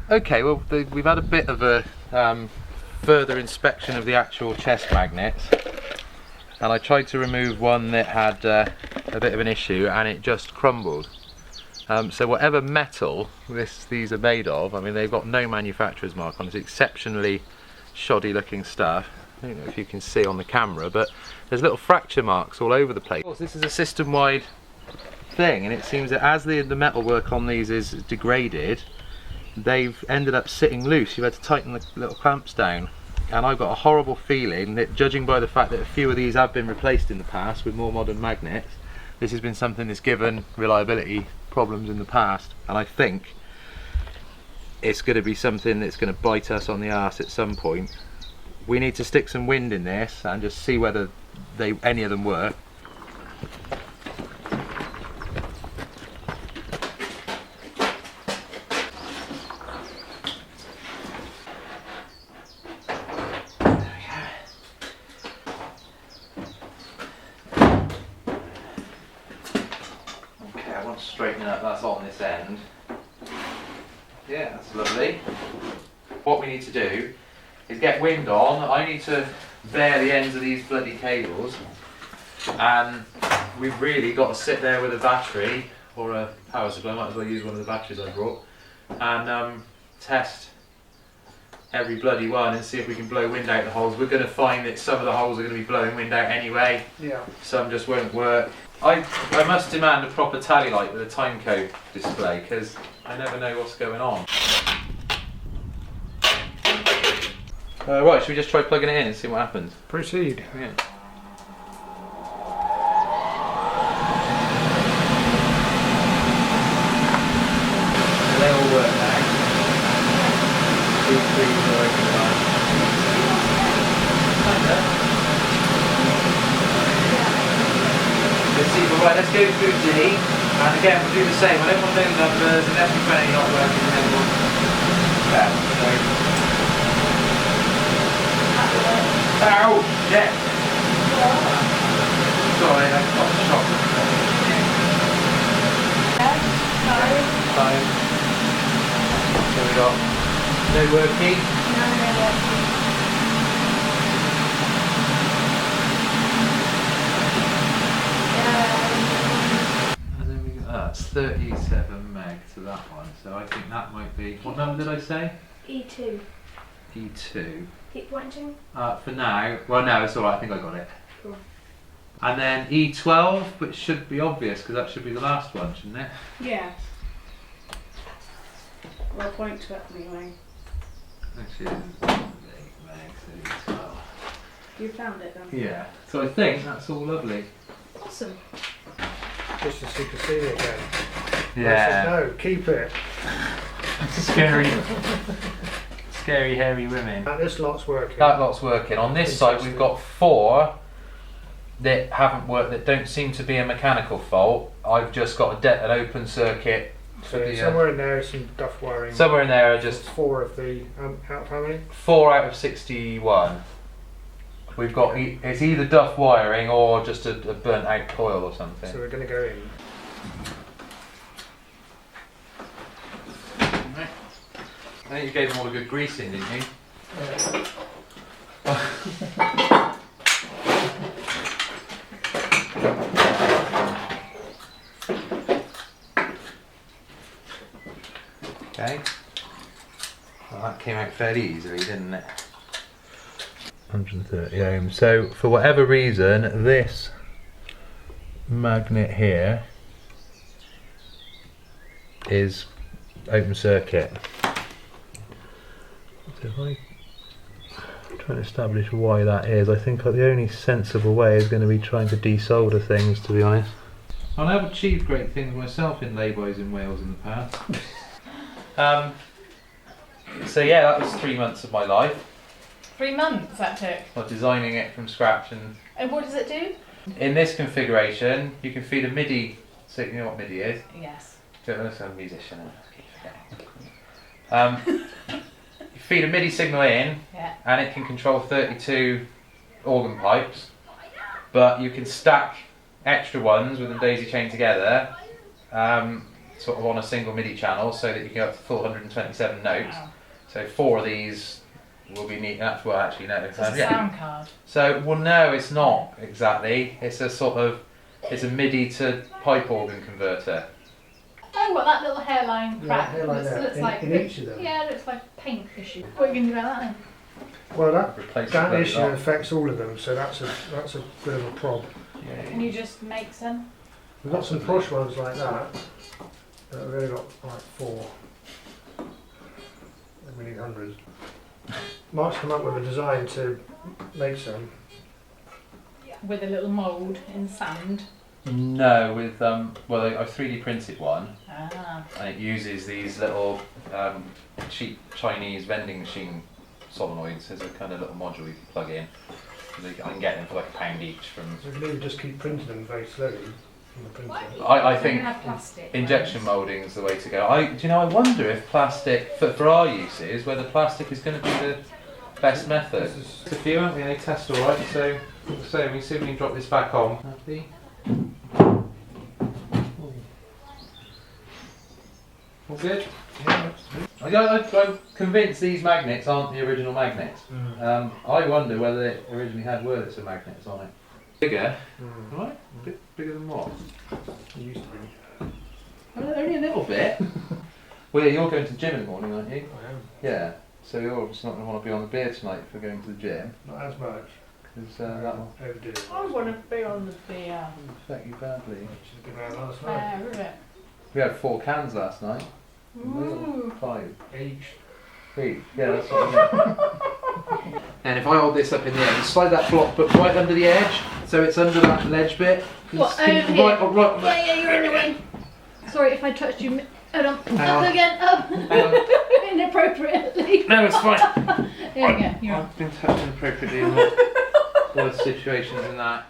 Okay, well we've had a bit of a further inspection of the actual chest magnets, and I tried to remove one that had a bit of an issue and it just crumbled. So whatever metal these are made of, I mean they've got no manufacturer's mark on it. It's exceptionally shoddy looking stuff. I don't know if you can see on the camera, but there's little fracture marks all over the place. Of course, this is a system-wide thing, and it seems that as the metalwork on these is degraded, they've ended up sitting loose. You've had to tighten the little clamps down, and I've got a horrible feeling that, judging by the fact that a few of these have been replaced in the past with more modern magnets, this has been something that's given reliability problems in the past, and I think it's going to be something that's going to bite us on the arse at some point. We need to stick some wind in this and just see whether any of them work. Okay, I want to straighten it up. That's on this end. Yeah, that's lovely. What we need to do is get wind on. I need to bare the ends of these bloody cables, and we've really got to sit there with a battery or a power supply. I might as well use one of the batteries I brought and test every bloody one and see if we can blow wind out the holes. We're going to find that some of the holes are going to be blowing wind out anyway. Yeah. Some just won't work. I must demand a proper tally light with a time code display, because I never know what's going on. Right, should we just try plugging it in and see what happens? Proceed. Yeah. So they all work now. These three are working fine. Let's see, but right, let's go through D, and again we'll do the same. I don't want no numbers, unless we've got any not working, and then we'll... Yeah, ow! Yeah! Sorry, I got shocked. Five. So we got no working. And then we got, that's 37 meg to that one, so I think that might be, what number did I say? E2. E2. Keep pointing. For now, well no, it's alright, I think I got it. Cool. And then E12, which should be obvious because that should be the last one, shouldn't it? Yeah. Well, point to it anyway. Actually, it's E12. You found it then? Yeah, so I think that's all lovely. Awesome. Just as you can see it again. Yeah. No, keep it. Scary. Scary hairy women. And this lot's working. That lot's working. On this side we've got 4 that haven't worked, that don't seem to be a mechanical fault. I've just got an open circuit. So somewhere in there is some duff wiring. Somewhere in there are just 4 of the, out of how many? 4 out of 61. We've got, it's either duff wiring or just a burnt out coil or something. So we're going to go in. I think you gave them all a good greasing, didn't you? Yeah. Okay. Well, that came out fairly easily, didn't it? 130 ohms. So, for whatever reason, this magnet here is open circuit. So if I try and establish why that is, I think the only sensible way is going to be trying to desolder things, to be honest. I have achieved great things myself in lay-bys in Wales in the past. So yeah, that was 3 months of my life. 3 months that took. Of designing it from scratch. And what does it do? In this configuration, you can feed a MIDI, so you know what MIDI is? Yes. I'm a musician, I keep forgetting. You feed a MIDI signal in, Yeah. and it can control 32 organ pipes, but you can stack extra ones with them daisy chained together to sort of on a single MIDI channel so that you can go up to full 127 notes. Wow. So 4 of these will be neat. That's well, actually no. It's a sound card. So well, no, it's not exactly. It's a sort of a MIDI to pipe organ converter. Oh, what, that little hairline crack? hairline there, looks in- like in each of them. Yeah, it looks like paint issue. What are you going to do about that then? Well, that Replace that the issue bloody lot. affects all of them, so that's a bit of a problem. Can you just make some? We've got some plush ones like that, but we've only got like 4. And we need hundreds. Mark's come up with a design to make some. With a little mould in sand. No, with well, I 3D printed one, Ah. and it uses these little cheap Chinese vending machine solenoids as a kind of little module you can plug in. I can get them for like £1 each from. So we can even just keep printing them very slowly from the printer. I think have plastic. injection moulding is the way to go. Do you know? I wonder if plastic for our uses, whether plastic is going to be the best method. This is- It's a few, haven't we? They test all right. So we see if we can drop this back on. Happy. All good. Yeah, I'm convinced these magnets aren't the original magnets. I wonder whether it originally had Wurlitzer magnets on it. Bigger, right? A bit bigger than what? It used to be. Only a little bit. Well, yeah, you're going to the gym in the morning, aren't you? I am. Yeah. So you're obviously not going to want to be on the beer tonight if you're going to the gym, Not as much. because that will Overdo it. I want to be on the beer. affect you badly. She's been around last night. Fair, isn't it? We had 4 cans last night. Ooh. 5 Each. each. Yeah, that's what I mean. And if I hold this up in the air, slide that block but right under the edge, so it's under that ledge bit. What, Can you- over here? right, Yeah, you're in the way. Sorry if I touched you. Hold on. Hang Up on. again. Up. Hang on. Inappropriately. No, it's fine. There you go. You're on. I've been touched inappropriately in worse situations than that.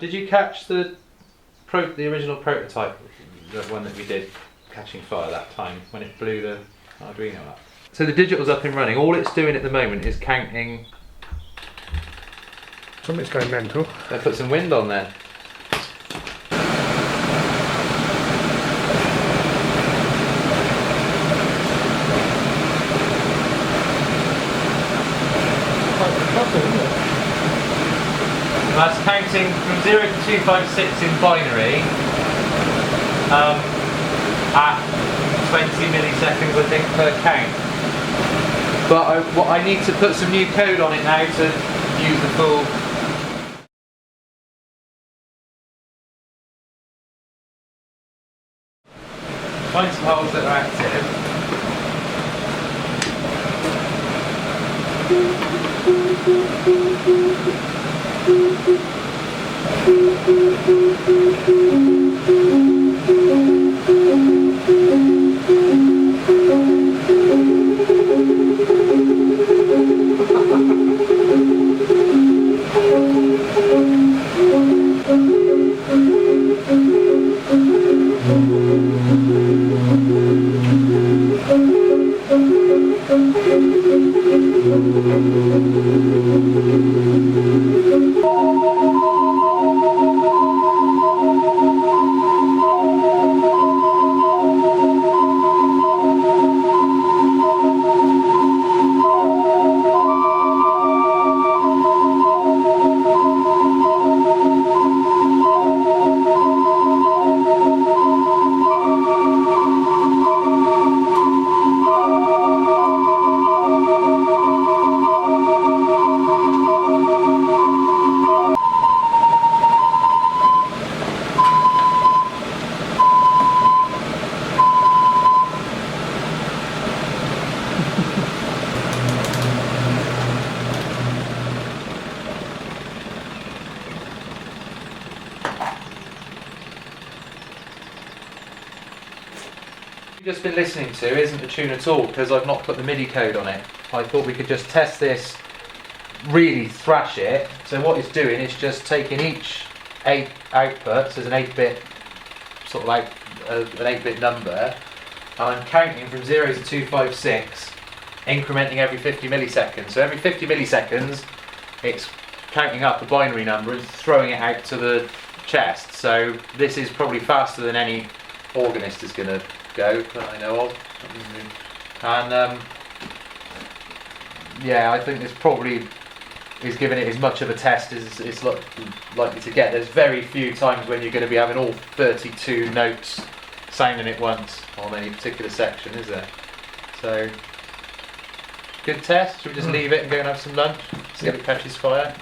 Did you catch the original prototype, the one that we did catching fire that time when it blew the Arduino up? So the digital's up and running. All it's doing at the moment is counting. Something's going mental. They put some wind on there. That's counting from 0 to 256 in binary at 20 milliseconds, I think, per count. But I need to put some new code on it now to use the full. Find some holes that are active. Just been listening to isn't a tune at all because I've not put the MIDI code on it. I thought we could just test this, really thrash it. So what it's doing is just taking each 8 outputs as an 8-bit sort of like an 8-bit number, and I'm counting from 0 to 256, incrementing every 50 milliseconds. So every 50 milliseconds, it's counting up a binary number and throwing it out to the chest. So this is probably faster than any organist is going to go that I know of. And yeah, I think this probably is giving it as much of a test as it's likely to get. There's very few times when you're going to be having all 32 notes sounding at once on any particular section, is there? So, good test. Should we just leave it and go and have some lunch? See if it catches fire?